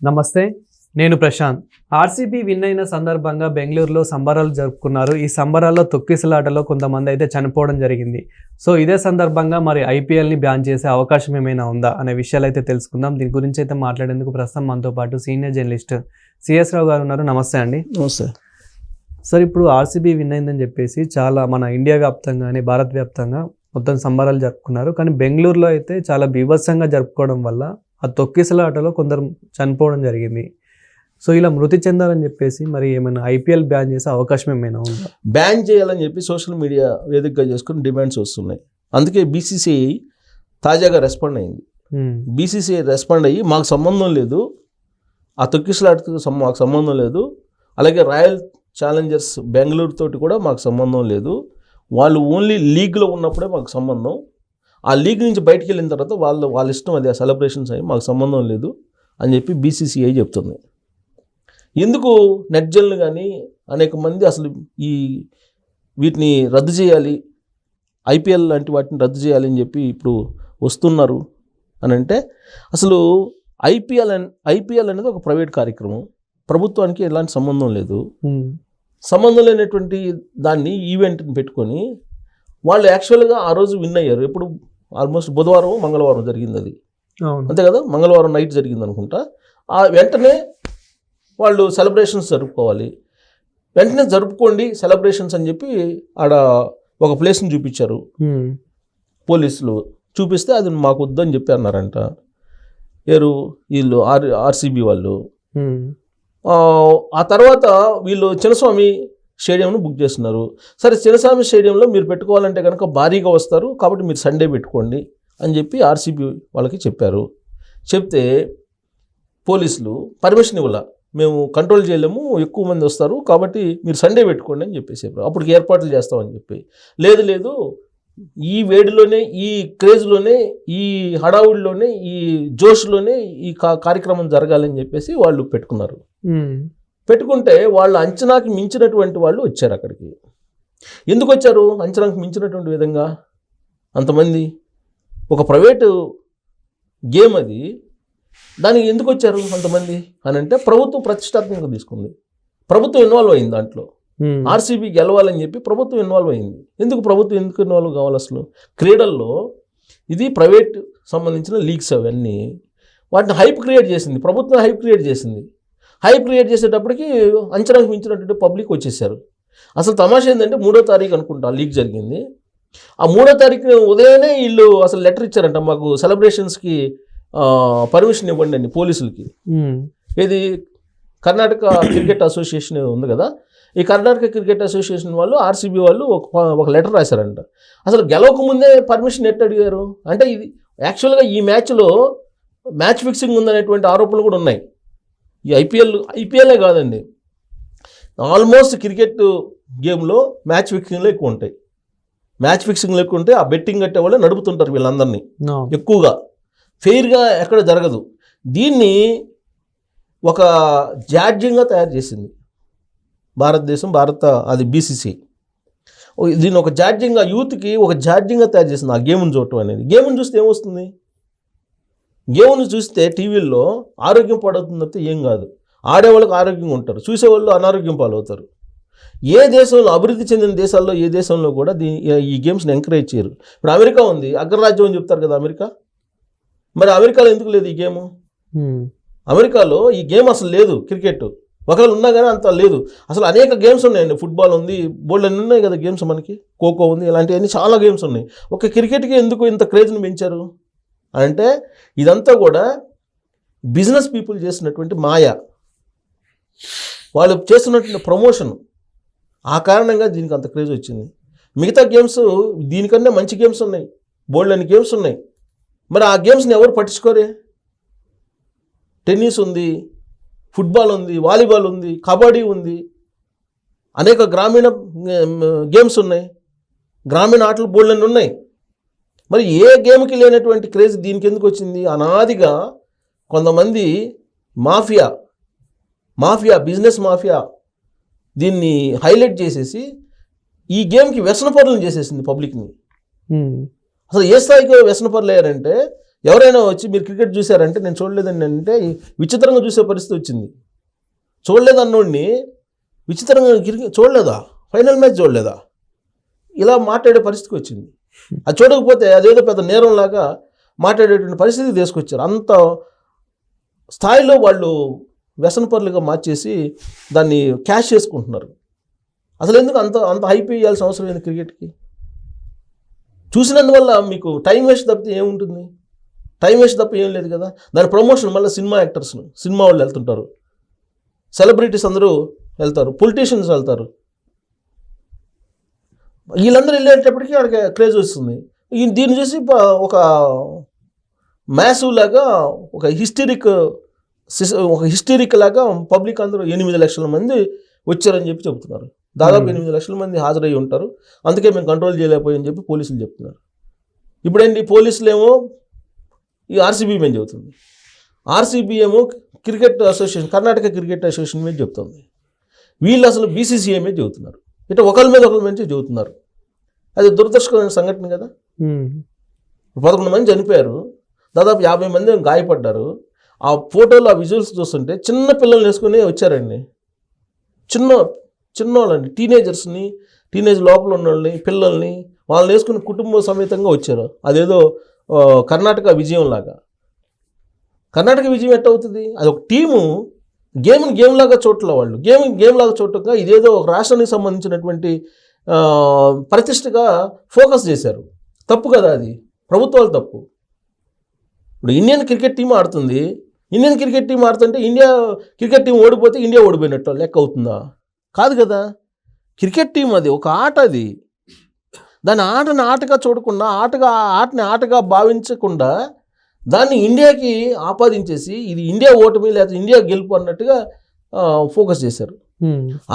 నమస్తే, నేను Prashanth. RCB win అయిన సందర్భంగా బెంగళూరులో సంబరాలు జరుపుకున్నారు. ఈ సంబరాల్లో తొక్కిసలాటలో కొంతమంది అయితే చనిపోవడం జరిగింది. సో ఇదే సందర్భంగా మరి ఐపీఎల్ని బ్యాన్ చేసే అవకాశం ఏమైనా ఉందా అనే విషయాలు అయితే తెలుసుకుందాం. దీని గురించి అయితే మాట్లాడేందుకు ప్రస్తుతం మనతో పాటు సీనియర్ జర్నలిస్ట్ సిఎస్ రావు గారు ఉన్నారు. నమస్తే అండి. నమస్తే సార్, ఇప్పుడు ఆర్సీబీ విన్ అయిందని చెప్పేసి చాలా మన ఇండియా వ్యాప్తంగా కానీ భారత్ వ్యాప్తంగా మొత్తం సంబరాలు జరుపుకున్నారు. కానీ బెంగళూరులో అయితే చాలా బీభత్సంగా జరుపుకోవడం వల్ల ఆ తొక్కిసలాటలో కొందరు చనిపోవడం జరిగింది. సో ఇలా మృతి చెందాలని చెప్పేసి మరి ఏమైనా ఐపీఎల్ బ్యాన్ చేసే అవకాశం ఏమైనా ఉందా? బ్యాన్ చేయాలని చెప్పి సోషల్ మీడియా వేదికగా చేసుకుని డిమాండ్స్ వస్తున్నాయి. అందుకే బీసీసీఐ తాజాగా రెస్పాండ్ అయింది. బీసీసీఐ రెస్పాండ్ అయ్యి మాకు సంబంధం లేదు, ఆ తొక్కిసలాటతో మాకు సంబంధం లేదు, అలాగే రాయల్ ఛాలెంజర్స్ బెంగళూరు తోటి కూడా మాకు సంబంధం లేదు, వాళ్ళు ఓన్లీ లీగ్లో ఉన్నప్పుడే మాకు సంబంధం, ఆ లీగ్ నుంచి బయటికి వెళ్ళిన తర్వాత వాళ్ళ ఇష్టం, అది ఆ సెలబ్రేషన్స్ అయ్యి మాకు సంబంధం లేదు అని చెప్పి బీసీసీఐ చెప్తుంది. ఎందుకు నెట్జన్లు కానీ అనేక మంది అసలు వీటిని రద్దు చేయాలి, ఐపీఎల్ లాంటి వాటిని రద్దు చేయాలి అని చెప్పి ఇప్పుడు వస్తున్నారు అని అంటే, అసలు ఐపీఎల్ అనేది ఒక ప్రైవేట్ కార్యక్రమం, ప్రభుత్వానికి ఎలాంటి సంబంధం లేదు. సంబంధం లేనటువంటి దాన్ని ఈవెంట్ని పెట్టుకొని వాళ్ళు యాక్చువల్గా ఆ రోజు విన్ అయ్యారు. ఎప్పుడు ఆల్మోస్ట్ బుధవారం మంగళవారం జరిగింది అది, అంతే కదా, మంగళవారం నైట్ జరిగింది అనుకుంటా. ఆ వెంటనే వాళ్ళు సెలబ్రేషన్స్ జరుపుకోవాలి, వెంటనే జరుపుకోండి సెలబ్రేషన్స్ అని చెప్పి ఆడ ఒక ప్లేస్ని చూపించారు పోలీసులు. చూపిస్తే అది మాకు వద్దని చెప్పి అన్నారంట వీళ్ళు ఆర్సీబీ వాళ్ళు. ఆ తర్వాత వీళ్ళు చిన్నస్వామి స్టేడియంను బుక్ చేస్తున్నారు. సరే, చిన్నస్వామి స్టేడియంలో మీరు పెట్టుకోవాలంటే కనుక భారీగా వస్తారు, కాబట్టి మీరు సండే పెట్టుకోండి అని చెప్పి ఆర్సీబీ వాళ్ళకి చెప్పారు. చెప్తే పోలీసులు పర్మిషన్ ఇవ్వాల, మేము కంట్రోల్ చేయలేము, ఎక్కువ మంది వస్తారు, కాబట్టి మీరు సండే పెట్టుకోండి అని చెప్పేసి అప్పటికి ఏర్పాట్లు చేస్తామని చెప్పి, లేదు ఈ వేడిలోనే, ఈ క్రేజ్లోనే, ఈ హడావుడిలోనే, ఈ జోష్లోనే ఈ కార్యక్రమం జరగాలని చెప్పేసి వాళ్ళు పెట్టుకున్నారు. పెట్టుకుంటే వాళ్ళు అంచనాకి మించినటువంటి వాళ్ళు వచ్చారు అక్కడికి. ఎందుకు వచ్చారు అంచనాకి మించినటువంటి విధంగా? అంతమంది ఒక ప్రైవేటు గేమ్ అది, దానికి ఎందుకు వచ్చారు అంతమంది అని అంటే, ప్రభుత్వం ప్రతిష్టాత్మకంగా తీసుకుంది, ప్రభుత్వం ఇన్వాల్వ్ అయింది దాంట్లో. ఆర్సీబీ గెలవాలని చెప్పి ప్రభుత్వం ఇన్వాల్వ్ అయింది. ప్రభుత్వం ఎందుకు ఇన్వాల్వ్ కావాలి? అసలు క్రీడల్లో ఇది ప్రైవేట్ సంబంధించిన లీగ్స్, అవన్నీ వాటిని హైప్ క్రియేట్ చేసింది ప్రభుత్వం, హైప్ క్రియేట్ చేసింది. హైప్ క్రియేట్ చేసేటప్పటికి అంచనాకు మించినటువంటి పబ్లిక్ వచ్చేసారు. అసలు తమాషా ఏంటంటే 3వ తారీఖు అనుకుంటా లీగ్ జరిగింది. ఆ 3వ తారీఖు ఉదయాన్నే వీళ్ళు అసలు లెటర్ ఇచ్చారంట, మాకు సెలబ్రేషన్స్కి పర్మిషన్ ఇవ్వండి అని పోలీసులకి. ఇది కర్ణాటక క్రికెట్ అసోసియేషన్ ఉంది కదా, ఈ కర్ణాటక క్రికెట్ అసోసియేషన్ వాళ్ళు ఆర్సీబీ వాళ్ళు ఒక లెటర్ రాశారంట. అసలు గెలవకముందే పర్మిషన్ ఎట్టు అడిగారు అంటే, ఇది యాక్చువల్గా ఈ మ్యాచ్లో మ్యాచ్ ఫిక్సింగ్ ఉందనేటువంటి ఆరోపణలు కూడా ఉన్నాయి. ఈ ఐపీఎల్లే కాదండి, ఆల్మోస్ట్ క్రికెట్ గేమ్లో మ్యాచ్ ఫిక్సింగ్లో ఎక్కువ ఉంటాయి. మ్యాచ్ ఫిక్సింగ్లో ఎక్కువ ఉంటే ఆ బెట్టింగ్ కట్టే వాళ్ళే నడుపుతుంటారు వీళ్ళందరినీ ఎక్కువగా, ఫెయిర్గా ఎక్కడ జరగదు. దీన్ని ఒక జాడ్యంగా తయారు చేసింది అది బీసీసీ. దీన్ని ఒక జాడ్యంగా, యూత్కి ఒక జాడ్యంగా తయారు చేసింది ఆ గేమ్ని చూడటం అనేది. గేమ్ని చూస్తే ఏమొస్తుంది? గేమ్ని చూస్తే టీవీల్లో ఆరోగ్యం పాడవుతుంది తప్పితే ఏం కాదు. ఆడేవాళ్ళకి ఆరోగ్యంగా ఉంటారు, చూసేవాళ్ళు అనారోగ్యం పాలవుతారు. ఏ దేశంలో, అభివృద్ధి చెందిన దేశాల్లో ఏ దేశంలో కూడా ఈ గేమ్స్ని ఎంకరేజ్ చేయరు. ఇప్పుడు అమెరికా ఉంది, అగ్రరాజ్యం అని చెప్తారు కదా అమెరికా. మరి అమెరికాలో ఎందుకు లేదు ఈ గేమ్? అమెరికాలో ఈ గేమ్ అసలు లేదు. క్రికెట్ ఒకవేళ ఉన్నా కానీ అంత లేదు. అసలు అనేక గేమ్స్ ఉన్నాయండి, ఫుట్బాల్ ఉంది, బోల్డ్ అన్నీ ఉన్నాయి కదా గేమ్స్, మనకి ఖోఖో ఉంది, ఇలాంటివన్నీ చాలా గేమ్స్ ఉన్నాయి. ఒక క్రికెట్కి ఎందుకు ఇంత క్రేజ్ని పెంచారు అంటే, ఇదంతా కూడా బిజినెస్ పీపుల్ చేసినటువంటి మాయ, వాళ్ళు చేస్తున్నటువంటి ప్రమోషన్, ఆ కారణంగా దీనికి అంత క్రేజ్ వచ్చింది. మిగతా గేమ్స్ దీనికన్నా మంచి గేమ్స్ ఉన్నాయి, బోల్డ్ అని గేమ్స్ ఉన్నాయి, మరి ఆ గేమ్స్ని ఎవరు పట్టించుకోరే. టెన్నిస్ ఉంది, ఫుట్బాల్ ఉంది, వాలీబాల్ ఉంది, కబడ్డీ ఉంది, అనేక గ్రామీణ గేమ్స్ ఉన్నాయి, గ్రామీణ ఆటలు బోల్డ్ అని ఉన్నాయి. మరి ఏ గేమ్కి లేనటువంటి క్రేజ్ దీనికి ఎందుకు వచ్చింది? అనాదిగా కొంతమంది మాఫియా బిజినెస్ మాఫియా దీన్ని హైలైట్ చేసేసి ఈ గేమ్కి వ్యసనపరులను చేసేసింది పబ్లిక్ని. అసలు ఏ స్థాయికి వ్యసనపరులు అయ్యారంటే, ఎవరైనా వచ్చి మీరు క్రికెట్ చూసారంటే నేను చూడలేదని అంటే విచిత్రంగా చూసే పరిస్థితి వచ్చింది. చూడలేదన్నోడిని విచిత్రంగా క్రికెట్ చూడలేదా, ఫైనల్ మ్యాచ్ చూడలేదా, ఇలా మాట్లాడే పరిస్థితికి వచ్చింది. అది చూడకపోతే అదేదో పెద్ద నేరంలాగా మాట్లాడేటువంటి పరిస్థితికి తీసుకొచ్చారు. అంత స్థాయిలో వాళ్ళు వ్యసనపరులుగా మార్చేసి దాన్ని క్యాష్ చేసుకుంటున్నారు. అసలు ఎందుకు అంత అంత హైప్ ఇవ్వాల్సిన అవసరం లేదు క్రికెట్కి? చూసినందువల్ల మీకు టైం వేస్ట్ తప్పితే ఏముంటుంది? టైం వేస్ట్ తప్ప ఏం లేదు కదా. దాని ప్రమోషన్ మళ్ళీ సినిమా యాక్టర్స్, సినిమా వాళ్ళు వెళ్తుంటారు, సెలబ్రిటీస్ అందరూ వెళ్తారు, పొలిటీషియన్స్ వెళ్తారు. వీళ్ళందరూ వెళ్ళేటప్పటికీ అక్కడికి క్రేజ్ వస్తుంది. దీన్ని చూసి ఒక మ్యాసివ్ లాగా ఒక హిస్టరిక్ లాగా పబ్లిక్ అందరూ 8 లక్షల మంది వచ్చారని చెప్పి చెబుతున్నారు. దాదాపు 8 లక్షల మంది హాజరయ్యి ఉంటారు. అందుకే మేము కంట్రోల్ చేయలేకపోయామని చెప్పి పోలీసులు చెప్తున్నారు. ఇప్పుడేంటి పోలీసులు ఏమో ఈ ఆర్సీబీ మీద చెబుతుంది, ఆర్సీబీ ఏమో cricket association, Karnataka cricket association మీద చెబుతుంది. వీళ్ళు అసలు బీసీసీఐ మీద చెబుతున్నారు. ఇట్లా ఒకరి మీద చెబుతున్నారు. అది దురదృష్టకరమైన సంఘటన కదా. 11 మంది చనిపోయారు, దాదాపు 50 మంది గాయపడ్డారు. ఆ ఫోటోలు, ఆ విజువల్స్ చూస్తుంటే చిన్న పిల్లల్ని వేసుకుని వచ్చారండి. చిన్నోళ్ళండి, టీనేజ్ లోపల ఉన్న వాళ్ళని, పిల్లల్ని వాళ్ళని వేసుకుని కుటుంబ సమేతంగా వచ్చారు. అదేదో కర్ణాటక విజయం లాగా. కర్ణాటక విజయం ఎట్టవుతుంది? అది ఒక టీము గేమ్ లాగా చూడట్ల, వాళ్ళు గేమ్ లాగా చూడటంగా ఇదేదో ఒక రాష్ట్రానికి సంబంధించినటువంటి ప్రతిష్టగా ఫోకస్ చేశారు. తప్పు కదా, అది ప్రభుత్వాలు తప్పు. ఇప్పుడు ఇండియన్ క్రికెట్ టీం ఆడుతుంది, ఇండియన్ క్రికెట్ టీం ఆడుతుంటే ఇండియా క్రికెట్ టీం ఓడిపోతే ఇండియా ఓడిపోయినట్టు లెక్క అవుతుందా? కాదు కదా. క్రికెట్ టీం అది ఒక ఆట, అది దాని ఆటని ఆటగా చూడకుండా, ఆటని ఆటగా భావించకుండా దాన్ని ఇండియాకి ఆపాదించేసి ఇది ఇండియా ఓటమి లేదా ఇండియా గెలుపు అన్నట్టుగా ఫోకస్ చేశారు.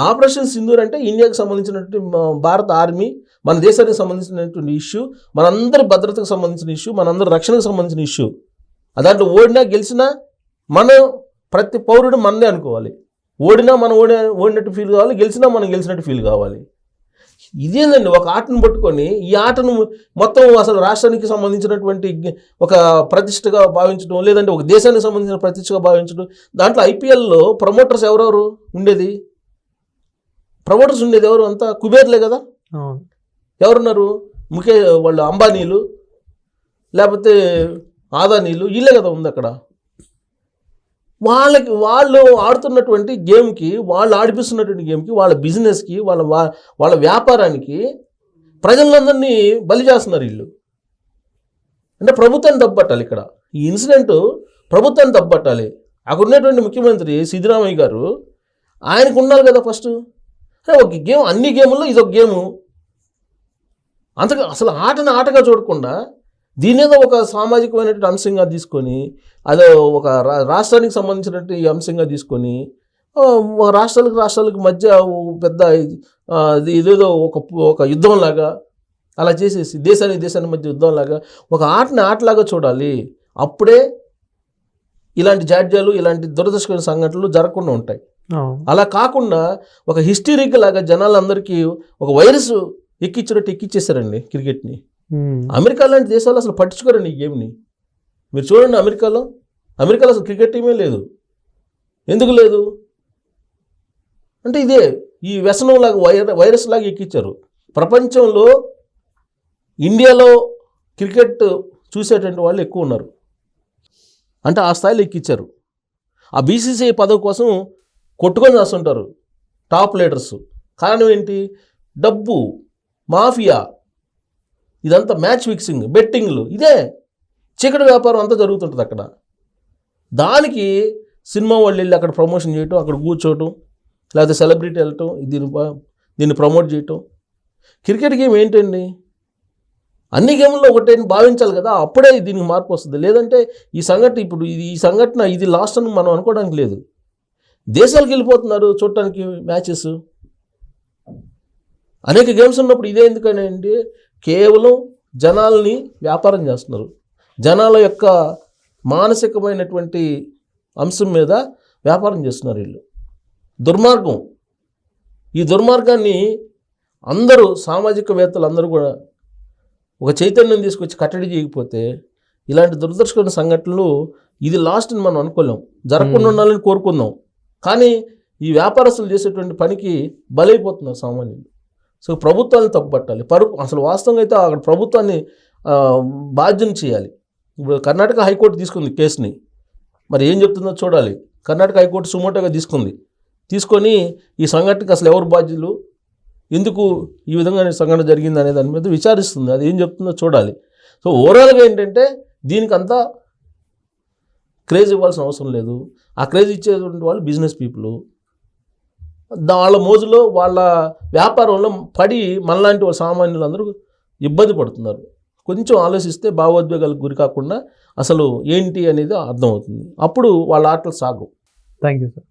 ఆపరేషన్ సింధూర్ అంటే ఇండియాకి సంబంధించినటువంటి భారత ఆర్మీ, మన దేశానికి సంబంధించినటువంటి ఇష్యూ, మనందరి భద్రతకు సంబంధించిన ఇష్యూ, మనందరి రక్షణకు సంబంధించిన ఇష్యూ. దాంట్లో ఓడినా గెలిచినా మనం ప్రతి పౌరుడు మనదే అనుకోవాలి. ఓడినా మనం ఓడినట్టు ఫీల్ కావాలి, గెలిచినా మనం గెలిచినట్టు ఫీల్ కావాలి. ఇదేందండి, ఒక ఆటను పట్టుకొని ఈ ఆటను మొత్తం అసలు రాష్ట్రానికి సంబంధించినటువంటి ఒక ప్రతిష్టగా భావించడం, లేదంటే ఒక దేశానికి సంబంధించిన ప్రతిష్టగా భావించడం. దాంట్లో ఐపీఎల్లో ప్రమోటర్స్ ఎవరెవరు ఉండేది? ప్రమోటర్స్ ఉండేది ఎవరు? అంతా కుబేర్లే కదా. ఎవరున్నారు? వాళ్ళు అంబానీలు, లేకపోతే ఆదానీలు, వీళ్ళే కదా ఉంది అక్కడ. వాళ్ళు ఆడుతున్నటువంటి గేమ్కి, వాళ్ళు ఆడిపిస్తున్నటువంటి గేమ్కి, వాళ్ళ బిజినెస్కి, వాళ్ళ వ్యాపారానికి ప్రజలందరినీ బలి చేస్తున్నారు వీళ్ళు. అంటే ప్రభుత్వాన్ని తప్పట్టాలి ఇక్కడ. ఈ ఇన్సిడెంట్ ప్రభుత్వాన్ని తప్పట్టాలి. అక్కడ ఉన్నటువంటి ముఖ్యమంత్రి సిద్ధరామయ్య గారు, ఆయనకు ఉండాలి కదా ఫస్ట్. ఒక గేమ్, అన్ని గేముల్లో ఇదొక గేము. అంతగా అసలు ఆటను ఆటగా చూడకుండా దీనేదో ఒక సామాజికమైనటువంటి అంశంగా తీసుకొని, అదో ఒక రాష్ట్రానికి సంబంధించినటువంటి అంశంగా తీసుకొని రాష్ట్రాలకు మధ్య పెద్ద ఇదేదో ఒక యుద్ధంలాగా అలా చేసేసి దేశానికి మధ్య యుద్ధంలాగా ఒక ఆటని ఆటలాగా చూడాలి. అప్పుడే ఇలాంటి జాడ్యాలు, ఇలాంటి దురదృష్టకరమైన సంఘటనలు జరగకుండా ఉంటాయి. అలా కాకుండా ఒక హిస్టరిక్ లాగా జనాలందరికీ ఒక వైరస్ ఎక్కిచ్చేసారండి క్రికెట్ని. అమెరికా లాంటి దేశాలు అసలు పట్టించుకోరండి ఈ గేమ్ని. మీరు చూడండి, అమెరికాలో అసలు క్రికెట్ టీమే లేదు. ఎందుకు లేదు అంటే ఇదే ఈ వ్యసనం లాగా వైరస్ లాగా ఎక్కించారు. ప్రపంచంలో ఇండియాలో క్రికెట్ చూసేటువంటి వాళ్ళు ఎక్కువ ఉన్నారు అంటే ఆ స్థాయిలో ఎక్కించారు. ఆ బీసీసీఐ పదవి కోసం కొట్టుకొని చేస్తుంటారు టాప్ లీడర్స్. కారణం ఏంటి? డబ్బు, మాఫియా, ఇదంతా మ్యాచ్ ఫిక్సింగ్, బెట్టింగ్లు, ఇదే చీకటి వ్యాపారం అంతా జరుగుతుంటుంది అక్కడ. దానికి సినిమా వాళ్ళు వెళ్ళి అక్కడ ప్రమోషన్ చేయటం, అక్కడ కూర్చోవటం, లేకపోతే సెలబ్రిటీ వెళ్ళటం, దీన్ని ప్రమోట్ చేయటం. క్రికెట్ గేమ్ ఏంటండి? అన్ని గేమ్ల్లో ఒకటే భావించాలి కదా, అప్పుడే దీనికి మార్పు వస్తుంది. లేదంటే ఈ సంఘటన ఇది లాస్ట్ అని మనం అనుకోవడానికి లేదు. దేశాలకు వెళ్ళిపోతున్నారు చూడటానికి మ్యాచెస్. అనేక గేమ్స్ ఉన్నప్పుడు ఇదే ఎందుకనండి, కేవలం జనాల్ని వ్యాపారం చేస్తున్నారు. జనాల యొక్క మానసికమైనటువంటి అంశం మీద వ్యాపారం చేస్తున్నారు వీళ్ళు. దుర్మార్గం. ఈ దుర్మార్గాన్ని అందరూ, సామాజికవేత్తలు అందరూ కూడా ఒక చైతన్యం తీసుకొచ్చి కట్టడి చేయకపోతే ఇలాంటి దురదృష్టకరమైన సంఘటనలు ఇది లాస్ట్ అని మనం అనుకోలేం, జరగకుండా ఉండాలని కోరుకుందాం. కానీ ఈ వ్యాపారస్తులు చేసేటువంటి పనికి బలైపోతున్నారు సామాన్యులు. సో ప్రభుత్వాన్ని తప్పుపట్టాలి. అసలు వాస్తవంగా అయితే అక్కడ ప్రభుత్వాన్ని బాధ్యం చేయాలి. ఇప్పుడు కర్ణాటక హైకోర్టు తీసుకుంది కేసుని, మరి ఏం చెప్తుందో చూడాలి. కర్ణాటక హైకోర్టు సుమోటోగా తీసుకొని ఈ సంఘటనకి అసలు ఎవరు బాధ్యులు, ఎందుకు ఈ విధంగా సంఘటన జరిగింది అనే దాని మీద విచారిస్తుంది. అది ఏం చెప్తుందో చూడాలి. సో ఓవరాల్గా ఏంటంటే దీనికి అంతా క్రేజ్ ఇవ్వాల్సిన అవసరం లేదు. ఆ క్రేజ్ ఇచ్చేటువంటి వాళ్ళు బిజినెస్ పీపుల్. వాళ్ళ మోజులో వాళ్ళ వ్యాపారంలో పడి మనలాంటి వాళ్ళ సామాన్యులు అందరూ ఇబ్బంది పడుతున్నారు. కొంచెం ఆలోచిస్తే భావోద్వేగాలకు గురి కాకుండా అసలు ఏంటి అనేది అర్థమవుతుంది. అప్పుడు వాళ్ళ ఆటలు సాగు. Thank you sir.